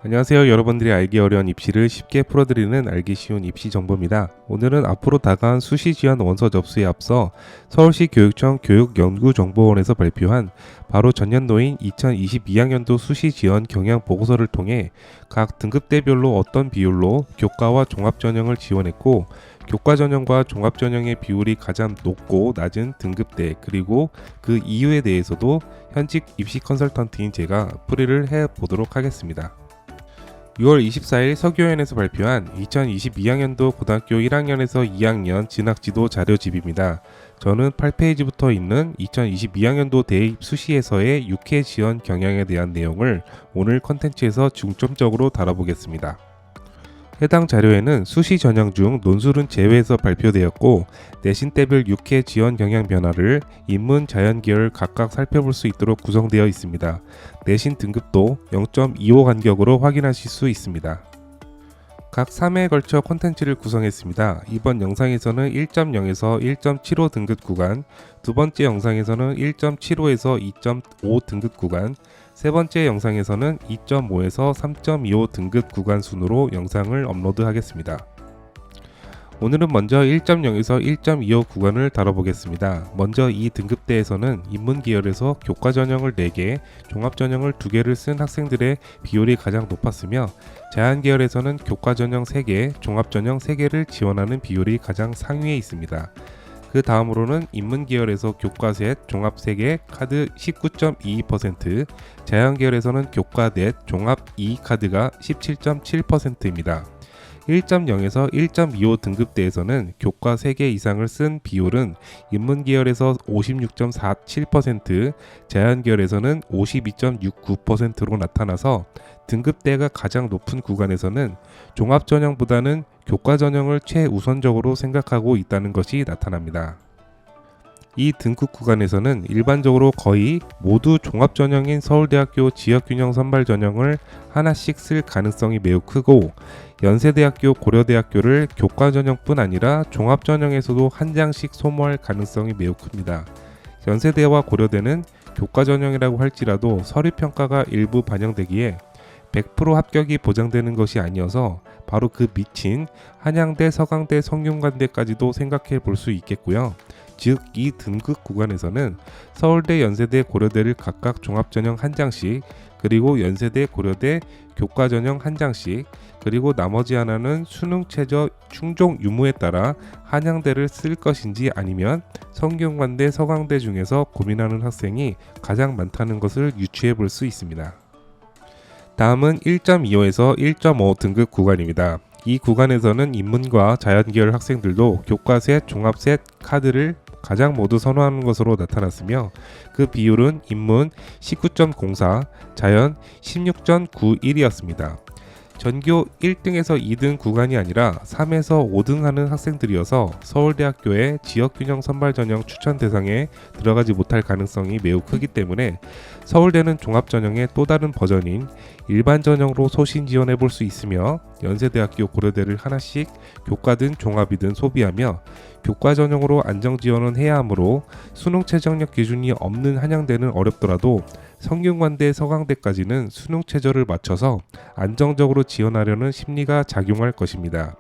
안녕하세요. 여러분들이 알기 어려운 입시를 쉽게 풀어드리는 알기 쉬운 입시 정보입니다. 오늘은 앞으로 다가온 수시 지원 원서 접수에 앞서 서울시 교육청 교육연구정보원에서 발표한 바로 전년도인 2022학년도 수시 지원 경향 보고서를 통해 각 등급대별로 어떤 비율로 교과와 종합전형을 지원했고 교과전형과 종합전형의 비율이 가장 높고 낮은 등급대 그리고 그 이유에 대해서도 현직 입시 컨설턴트인 제가 풀이를 해보도록 하겠습니다. 6월 24일 서교연에서 발표한 2022학년도 고등학교 1학년에서 2학년 진학지도 자료집입니다. 저는 8페이지부터 있는 2022학년도 대입 수시에서의 6회 지원 경향에 대한 내용을 오늘 컨텐츠에서 중점적으로 다뤄보겠습니다. 해당 자료에는 수시 전형 중 논술은 제외해서 발표되었고 내신대별 6회 지원 경향 변화를 인문, 자연 계열 각각 살펴볼 수 있도록 구성되어 있습니다. 내신 등급도 0.25 간격으로 확인하실 수 있습니다. 각 3회에 걸쳐 콘텐츠를 구성했습니다. 이번 영상에서는 1.0에서 1.75 등급 구간, 두 번째 영상에서는 1.75에서 2.5 등급 구간, 세 번째 영상에서는 2.5에서 3.25 등급 구간 순으로 영상을 업로드하겠습니다. 오늘은 먼저 1.0에서 1.25 구간을 다뤄보겠습니다. 먼저 이 등급대에서는 인문계열에서 교과전형을 4개, 종합전형을 2개를 쓴 학생들의 비율이 가장 높았으며 자연계열에서는 교과전형 3개, 종합전형 3개를 지원하는 비율이 가장 상위에 있습니다. 그 다음으로는 인문계열에서 교과 셋, 종합 3개, 카드 19.22%, 자연계열에서는 교과 넷, 종합 2 카드가 17.7%입니다. 1.0에서 1.25 등급대에서는 교과 3개 이상을 쓴 비율은 인문계열에서 56.47%, 자연계열에서는 52.69%로 나타나서 등급대가 가장 높은 구간에서는 종합전형보다는 교과전형을 최우선적으로 생각하고 있다는 것이 나타납니다. 이 등급 구간에서는 일반적으로 거의 모두 종합전형인 서울대학교 지역균형 선발전형을 하나씩 쓸 가능성이 매우 크고 연세대학교, 고려대학교를 교과전형뿐 아니라 종합전형에서도 한 장씩 소모할 가능성이 매우 큽니다. 연세대와 고려대는 교과전형이라고 할지라도 서류평가가 일부 반영되기에 100% 합격이 보장되는 것이 아니어서 바로 그 밑인 한양대, 서강대, 성균관대까지도 생각해 볼 수 있겠고요. 즉 이 등급 구간에서는 서울대, 연세대, 고려대를 각각 종합전형 한 장씩 그리고 연세대, 고려대 교과전형 한 장씩 그리고 나머지 하나는 수능 최저 충족 유무에 따라 한양대를 쓸 것인지 아니면 성균관대, 서강대 중에서 고민하는 학생이 가장 많다는 것을 유추해 볼 수 있습니다. 다음은 1.25에서 1.5 등급 구간입니다. 이 구간에서는 인문과 자연계열 학생들도 교과 셋, 종합 셋 카드를 가장 모두 선호하는 것으로 나타났으며 그 비율은 인문 19.04, 자연 16.91이었습니다. 전교 1등에서 2등 구간이 아니라 3에서 5등 하는 학생들이어서 서울대학교의 지역균형 선발전형 추천 대상에 들어가지 못할 가능성이 매우 크기 때문에 서울대는 종합전형의 또 다른 버전인 일반전형으로 소신 지원해 볼 수 있으며 연세대학교, 고려대를 하나씩 교과든 종합이든 소비하며 교과전형으로 안정지원은 해야 하므로 수능 최저력 기준이 없는 한양대는 어렵더라도 성균관대, 서강대까지는 수능 최저를 맞춰서 안정적으로 지원하려는 심리가 작용할 것입니다.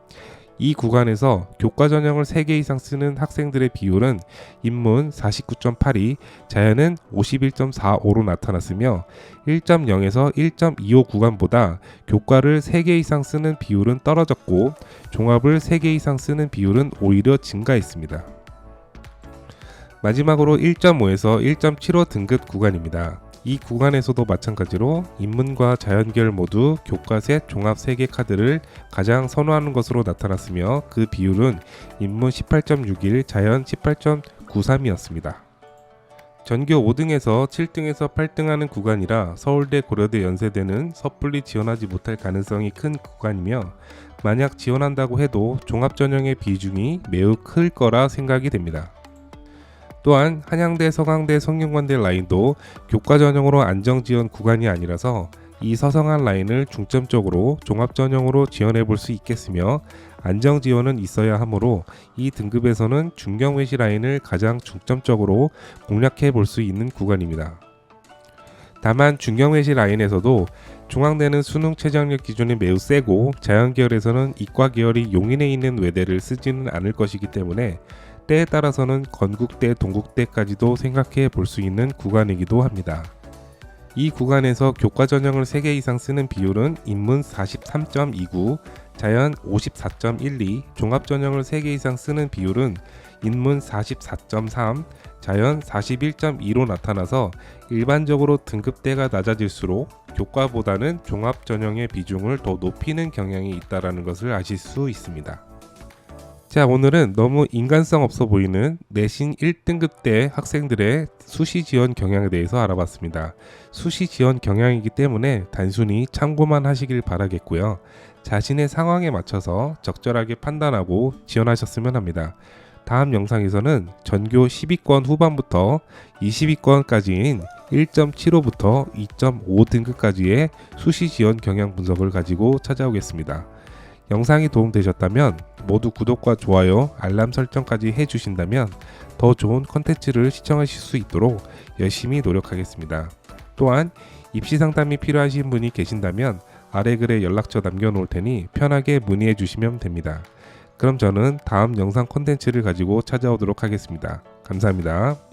이 구간에서 교과전형을 3개 이상 쓰는 학생들의 비율은 인문 49.82, 자연은 51.45로 나타났으며 1.0에서 1.25 구간보다 교과를 3개 이상 쓰는 비율은 떨어졌고 종합을 3개 이상 쓰는 비율은 오히려 증가했습니다. 마지막으로 1.5에서 1.75 등급 구간입니다. 이 구간에서도 마찬가지로 인문과 자연계열 모두 교과 셋, 종합 3개 카드를 가장 선호하는 것으로 나타났으며 그 비율은 인문 18.61, 자연 18.93이었습니다. 전교 5등에서 7등에서 8등하는 구간이라 서울대, 고려대, 연세대는 섣불리 지원하지 못할 가능성이 큰 구간이며 만약 지원한다고 해도 종합전형의 비중이 매우 클 거라 생각이 됩니다. 또한 한양대, 서강대, 성균관대 라인도 교과전형으로 안정지원 구간이 아니라서 이 서성한 라인을 중점적으로 종합전형으로 지원해 볼 수 있겠으며 안정지원은 있어야 하므로 이 등급에서는 중경외시 라인을 가장 중점적으로 공략해 볼 수 있는 구간입니다. 다만 중경외시 라인에서도 중앙대는 수능 최저학력 기준이 매우 세고 자연계열에서는 이과 계열이 용인에 있는 외대를 쓰지는 않을 것이기 때문에 때에 따라서는 건국대, 동국대까지도 생각해 볼 수 있는 구간이기도 합니다. 이 구간에서 교과 전형을 3개 이상 쓰는 비율은 인문 43.29, 자연 54.12, 종합 전형을 3개 이상 쓰는 비율은 인문 44.3, 자연 41.2로 나타나서 일반적으로 등급대가 낮아질수록 교과보다는 종합 전형의 비중을 더 높이는 경향이 있다는 것을 아실 수 있습니다. 자, 오늘은 너무 인간성 없어 보이는 내신 1등급대 학생들의 수시 지원 경향에 대해서 알아봤습니다. 수시 지원 경향이기 때문에 단순히 참고만 하시길 바라겠고요. 자신의 상황에 맞춰서 적절하게 판단하고 지원하셨으면 합니다. 다음 영상에서는 전교 10위권 후반부터 20위권까지인 1.75부터 2.5등급까지의 수시 지원 경향 분석을 가지고 찾아오겠습니다. 영상이 도움되셨다면 모두 구독과 좋아요, 알람 설정까지 해주신다면 더 좋은 컨텐츠를 시청하실 수 있도록 열심히 노력하겠습니다. 또한 입시 상담이 필요하신 분이 계신다면 아래 글에 연락처 남겨놓을 테니 편하게 문의해 주시면 됩니다. 그럼 저는 다음 영상 콘텐츠를 가지고 찾아오도록 하겠습니다. 감사합니다.